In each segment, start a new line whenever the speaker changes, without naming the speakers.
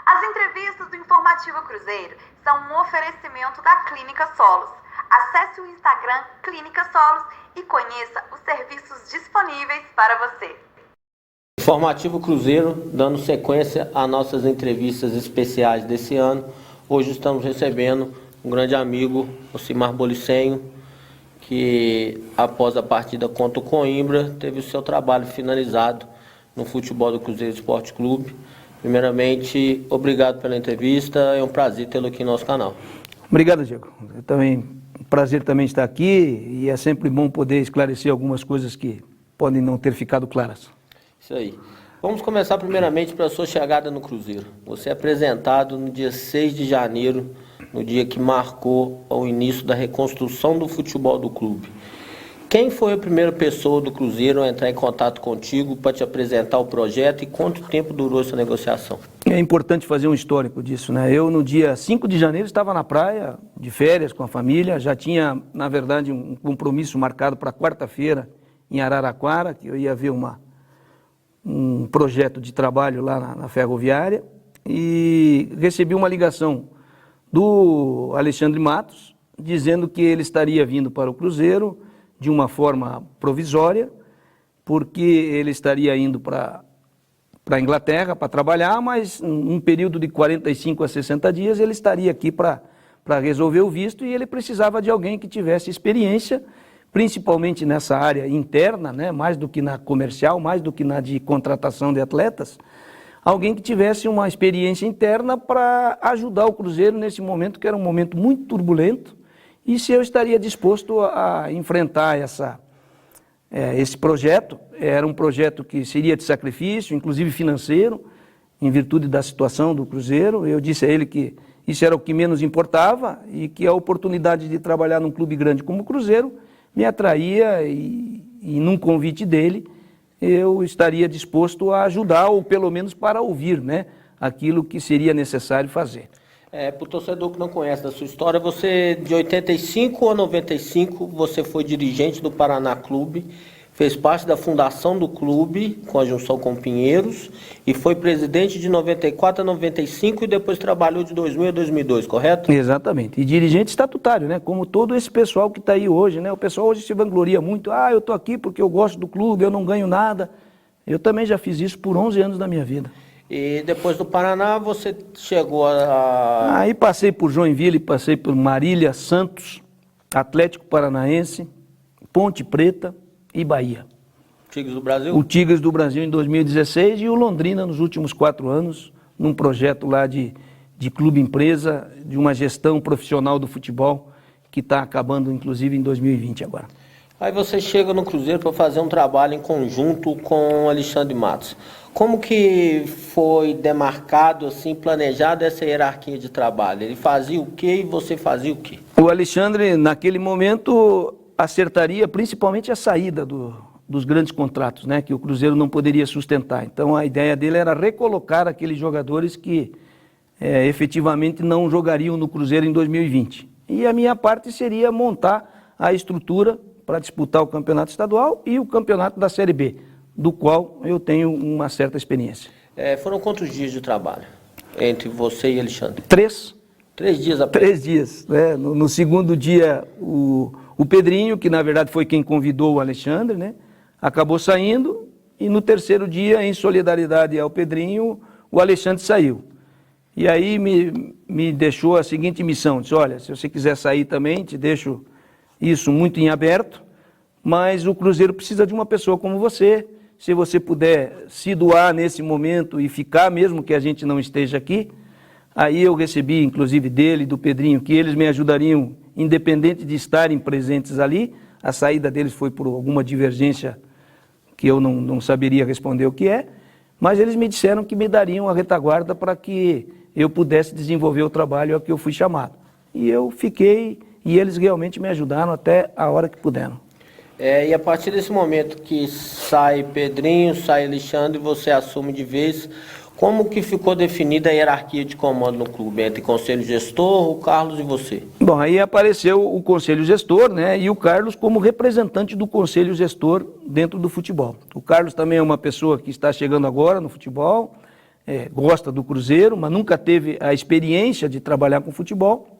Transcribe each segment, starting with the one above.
As entrevistas do Informativo Cruzeiro são um oferecimento da Clínica Solos. Acesse o Instagram Clínica Solos e conheça os serviços disponíveis para você.
Informativo Cruzeiro, dando sequência às nossas entrevistas especiais desse ano. Hoje estamos recebendo um grande amigo, Ocimar Bolicenho, que após a partida contra o Coimbra, teve o seu trabalho finalizado no futebol do Cruzeiro Esporte Clube. Primeiramente, obrigado pela entrevista, é um prazer tê-lo aqui no nosso canal.
Obrigado, Diego. Prazer também estar aqui e é sempre bom poder esclarecer algumas coisas que podem não ter ficado claras.
Isso aí. Vamos começar primeiramente pela sua chegada no Cruzeiro. Você é apresentado no dia 6 de janeiro, no dia que marcou o início da reconstrução do futebol do clube. Quem foi a primeira pessoa do Cruzeiro a entrar em contato contigo para te apresentar o projeto e quanto tempo durou essa negociação?
É importante fazer um histórico disso, né? Eu, no dia 5 de janeiro, estava na praia, de férias com a família, já tinha, na verdade, um compromisso marcado para quarta-feira em Araraquara, que eu ia ver um projeto de trabalho lá na ferroviária, e recebi uma ligação do Alexandre Matos, dizendo que ele estaria vindo para o Cruzeiro de uma forma provisória, porque ele estaria indo para a Inglaterra para trabalhar, mas num período de 45 a 60 dias ele estaria aqui para resolver o visto e ele precisava de alguém que tivesse experiência, principalmente nessa área interna, né, mais do que na comercial, mais do que na de contratação de atletas, alguém que tivesse uma experiência interna para ajudar o Cruzeiro nesse momento, que era um momento muito turbulento, e se eu estaria disposto a enfrentar esse projeto. Era um projeto que seria de sacrifício, inclusive financeiro, em virtude da situação do Cruzeiro. Eu disse a ele que isso era o que menos importava e que a oportunidade de trabalhar num clube grande como o Cruzeiro me atraía e num convite dele eu estaria disposto a ajudar, ou pelo menos para ouvir, né, aquilo que seria necessário fazer.
Para o torcedor que não conhece da sua história, você de 85 a 95, você foi dirigente do Paraná Clube, fez parte da fundação do clube, com a junção com Pinheiros, e foi presidente de 94 a 95 e depois trabalhou de 2000 a 2002, correto?
Exatamente, e dirigente estatutário, né? Como todo esse pessoal que está aí hoje, né? O pessoal hoje se vangloria muito, eu estou aqui porque eu gosto do clube, eu não ganho nada. Eu também já fiz isso por 11 anos da minha vida.
E depois do Paraná, você chegou a...
Aí passei por Joinville, passei por Marília, Santos, Atlético Paranaense, Ponte Preta e Bahia.
Tigres do Brasil?
O Tigres do Brasil em 2016 e o Londrina nos últimos 4 anos, num projeto lá de clube-empresa, de uma gestão profissional do futebol, que está acabando inclusive em 2020 agora.
Aí você chega no Cruzeiro para fazer um trabalho em conjunto com o Alexandre Matos. Como que foi demarcado, assim, planejado essa hierarquia de trabalho? Ele fazia o quê e você fazia o quê?
O Alexandre, naquele momento, acertaria principalmente a saída dos grandes contratos, né, que o Cruzeiro não poderia sustentar. Então a ideia dele era recolocar aqueles jogadores que efetivamente não jogariam no Cruzeiro em 2020. E a minha parte seria montar a estrutura para disputar o campeonato estadual e o campeonato da Série B, do qual eu tenho uma certa experiência.
Foram quantos dias de trabalho entre você e Alexandre?
3.
3 dias apenas?
3 dias. Né? No segundo dia, o Pedrinho, que na verdade foi quem convidou o Alexandre, né, acabou saindo, e no terceiro dia, em solidariedade ao Pedrinho, o Alexandre saiu. E aí me deixou a seguinte missão, disse, olha, se você quiser sair também, te deixo isso muito em aberto, mas o Cruzeiro precisa de uma pessoa como você. Se você puder se doar nesse momento e ficar, mesmo que a gente não esteja aqui. Aí eu recebi, inclusive dele e do Pedrinho, que eles me ajudariam, independente de estarem presentes ali. A saída deles foi por alguma divergência que eu não saberia responder o que é, mas eles me disseram que me dariam a retaguarda para que eu pudesse desenvolver o trabalho a que eu fui chamado. E eu fiquei, e eles realmente me ajudaram até a hora que puderam.
E a partir desse momento que sai Pedrinho, sai Alexandre, você assume de vez, como que ficou definida a hierarquia de comando no clube, entre conselho gestor, o Carlos e você?
Bom, aí apareceu o conselho gestor, né, e o Carlos como representante do conselho gestor dentro do futebol. O Carlos também é uma pessoa que está chegando agora no futebol, gosta do Cruzeiro, mas nunca teve a experiência de trabalhar com futebol.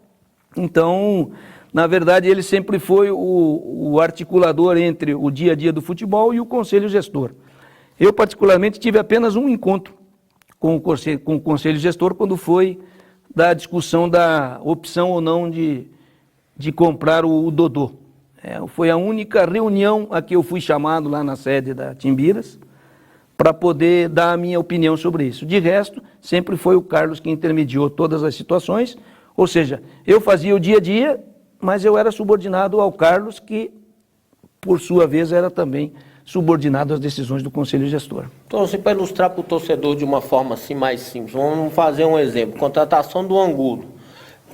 Então, na verdade, ele sempre foi o articulador entre o dia a dia do futebol e o conselho gestor. Eu, particularmente, tive apenas um encontro com o conselho gestor quando foi da discussão da opção ou não de comprar o Dodô. Foi a única reunião a que eu fui chamado lá na sede da Timbiras para poder dar a minha opinião sobre isso. De resto, sempre foi o Carlos que intermediou todas as situações, ou seja, eu fazia o dia a dia, mas eu era subordinado ao Carlos, que, por sua vez, era também subordinado às decisões do Conselho Gestor.
Então, assim, para ilustrar para o torcedor de uma forma assim mais simples, vamos fazer um exemplo. Contratação do Angulo.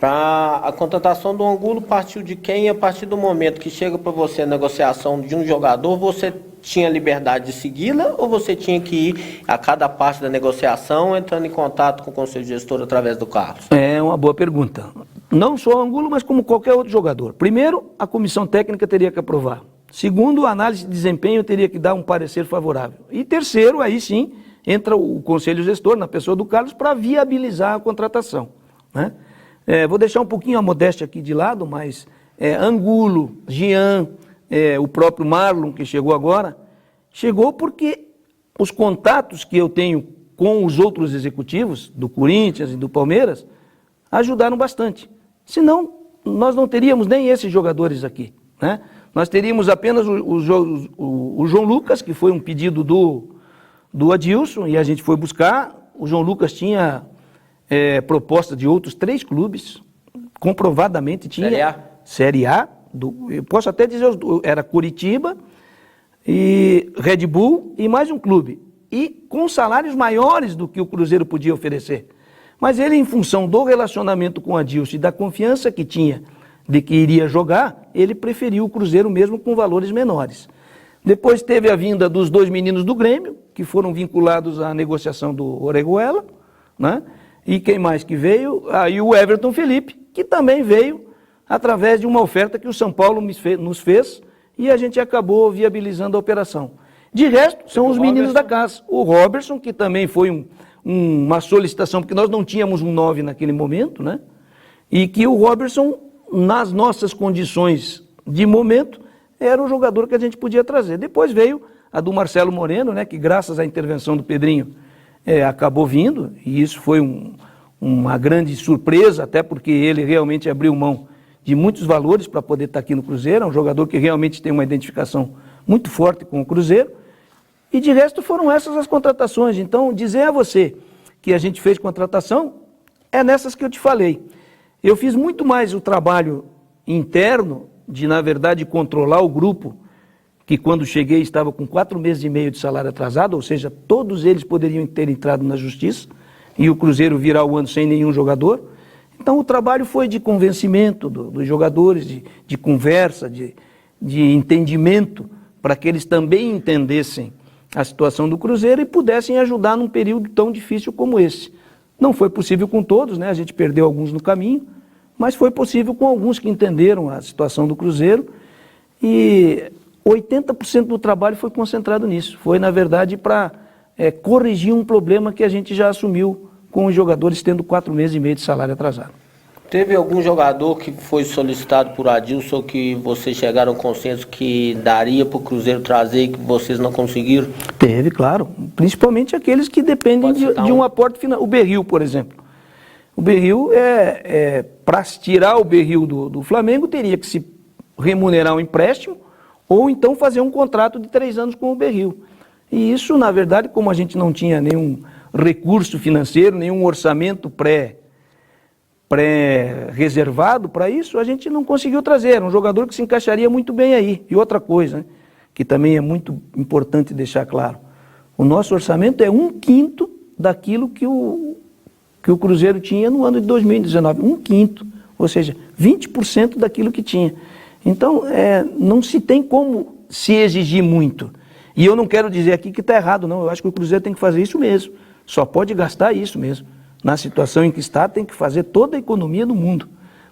A contratação do Angulo partiu de quem? A partir do momento que chega para você a negociação de um jogador, você tinha liberdade de segui-la ou você tinha que ir a cada parte da negociação entrando em contato com o Conselho Gestor através do Carlos?
É uma boa pergunta. Não só o Angulo, mas como qualquer outro jogador. Primeiro, a comissão técnica teria que aprovar. Segundo, a análise de desempenho teria que dar um parecer favorável. E terceiro, aí sim, entra o Conselho Gestor, na pessoa do Carlos, para viabilizar a contratação, né? Vou deixar um pouquinho a modéstia aqui de lado, mas Angulo, Jean, o próprio Marlon, que chegou agora, chegou porque os contatos que eu tenho com os outros executivos, do Corinthians e do Palmeiras, ajudaram bastante. Senão, nós não teríamos nem esses jogadores aqui, né? Nós teríamos apenas o João Lucas, que foi um pedido do Adilson, e a gente foi buscar. O João Lucas tinha proposta de outros 3 clubes, comprovadamente tinha.
Série A?
Série A, eu posso até dizer, era Curitiba, e Red Bull e mais um clube. E com salários maiores do que o Cruzeiro podia oferecer. Mas ele, em função do relacionamento com o Adilson e da confiança que tinha de que iria jogar, ele preferiu o Cruzeiro mesmo com valores menores. Depois teve a vinda dos 2 meninos do Grêmio, que foram vinculados à negociação do Orejuela, né? E quem mais que veio? Aí o Everton Felipe, que também veio através de uma oferta que o São Paulo nos fez e a gente acabou viabilizando a operação. De resto, são os meninos da casa. O Robertson, que também foi uma solicitação, porque nós não tínhamos um 9 naquele momento, né? E que o Robertson, nas nossas condições de momento, era o jogador que a gente podia trazer. Depois veio a do Marcelo Moreno, né, que graças à intervenção do Pedrinho acabou vindo, e isso foi uma grande surpresa, até porque ele realmente abriu mão de muitos valores para poder estar aqui no Cruzeiro. É um jogador que realmente tem uma identificação muito forte com o Cruzeiro. E de resto foram essas as contratações. Então, dizer a você que a gente fez contratação é nessas que eu te falei. Eu fiz muito mais o trabalho interno de, na verdade, controlar o grupo, que quando cheguei estava com 4 meses e meio de salário atrasado, ou seja, todos eles poderiam ter entrado na justiça e o Cruzeiro virar o ano sem nenhum jogador. Então o trabalho foi de convencimento dos jogadores, de conversa, de entendimento, para que eles também entendessem a situação do Cruzeiro e pudessem ajudar num período tão difícil como esse. Não foi possível com todos, né? A gente perdeu alguns no caminho, mas foi possível com alguns que entenderam a situação do Cruzeiro, e 80% do trabalho foi concentrado nisso. Foi, na verdade, para corrigir um problema que a gente já assumiu com os jogadores tendo 4 meses e meio de salário atrasado.
Teve algum jogador que foi solicitado por Adilson que vocês chegaram ao consenso que daria para o Cruzeiro trazer e que vocês não conseguiram?
Teve, claro. Principalmente aqueles que dependem de um aporte final. O Berril, por exemplo. O Berril, para tirar o Berril do Flamengo, teria que se remunerar um empréstimo ou então fazer um contrato de 3 anos com o Berril. E isso, na verdade, como a gente não tinha nenhum recurso financeiro, nenhum orçamento pré-reservado para isso, a gente não conseguiu trazer. Era um jogador que se encaixaria muito bem aí. E outra coisa, né, que também é muito importante deixar claro, o nosso orçamento é 1/5 daquilo que o Cruzeiro tinha no ano de 2019. 1/5, ou seja, 20% daquilo que tinha. Então, não se tem como se exigir muito. E eu não quero dizer aqui que está errado, não. Eu acho que o Cruzeiro tem que fazer isso mesmo. Só pode gastar isso mesmo. Na situação em que está, tem que fazer toda a economia do mundo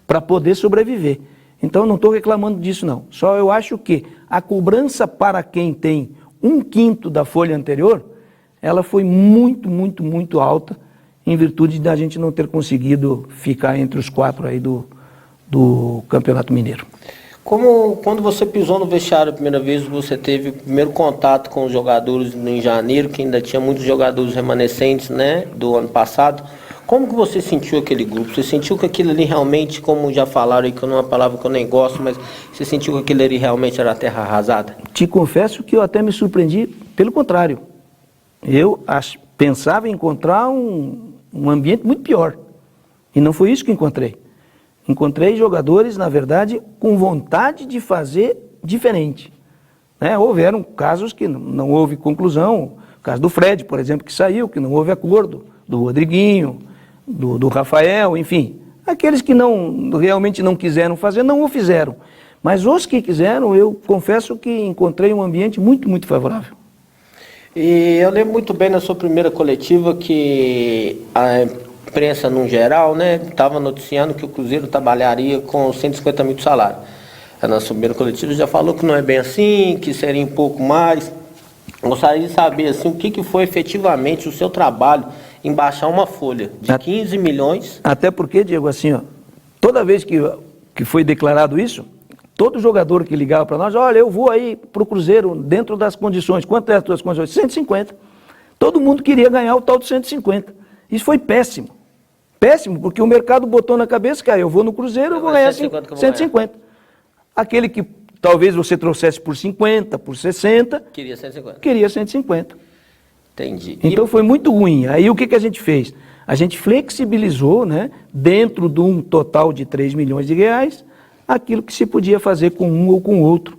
para poder sobreviver. Então, eu não estou reclamando disso, não. Só eu acho que a cobrança para quem tem 1/5 da folha anterior ela foi muito, muito, muito alta, em virtude da gente não ter conseguido ficar entre os 4 aí do Campeonato Mineiro.
Quando você pisou no vestiário a primeira vez, você teve o primeiro contato com os jogadores em janeiro, que ainda tinha muitos jogadores remanescentes, né, do ano passado. Como que você sentiu aquele grupo? Você sentiu que aquilo ali realmente, como já falaram aí, que não é uma palavra que eu nem gosto, mas você sentiu que aquilo ali realmente era terra arrasada?
Te confesso que eu até me surpreendi, pelo contrário. Eu pensava em encontrar um ambiente muito pior. E não foi isso que encontrei. Encontrei jogadores, na verdade, com vontade de fazer diferente. Né? Houveram casos que não houve conclusão. O caso do Fred, por exemplo, que saiu, que não houve acordo. Do Rodriguinho, do Rafael, enfim. Aqueles que realmente não quiseram fazer, não o fizeram. Mas os que quiseram, eu confesso que encontrei um ambiente muito, muito favorável.
E eu lembro muito bem na sua primeira coletiva que a imprensa, no geral, né, estava noticiando que o Cruzeiro trabalharia com 150 mil de salário. Na sua primeira coletiva já falou que não é bem assim, que seria um pouco mais. Gostaria de saber assim, o que foi efetivamente o seu trabalho em baixar uma folha de 15 milhões.
Até porque, Diego, assim, ó, toda vez que foi declarado isso, todo jogador que ligava para nós, olha, eu vou aí para o Cruzeiro dentro das condições. Quanto é as tuas condições? 150. Todo mundo queria ganhar o tal de 150. Isso foi péssimo. Péssimo, porque o mercado botou na cabeça, cara, eu vou no Cruzeiro, eu vou ganhar 150. Aquele que talvez você trouxesse por 50, por 60...
Queria 150.
Queria 150.
Entendi.
Então foi muito ruim. Aí o que a gente fez? A gente flexibilizou, né, dentro de um total de 3 milhões de reais, aquilo que se podia fazer com um ou com outro.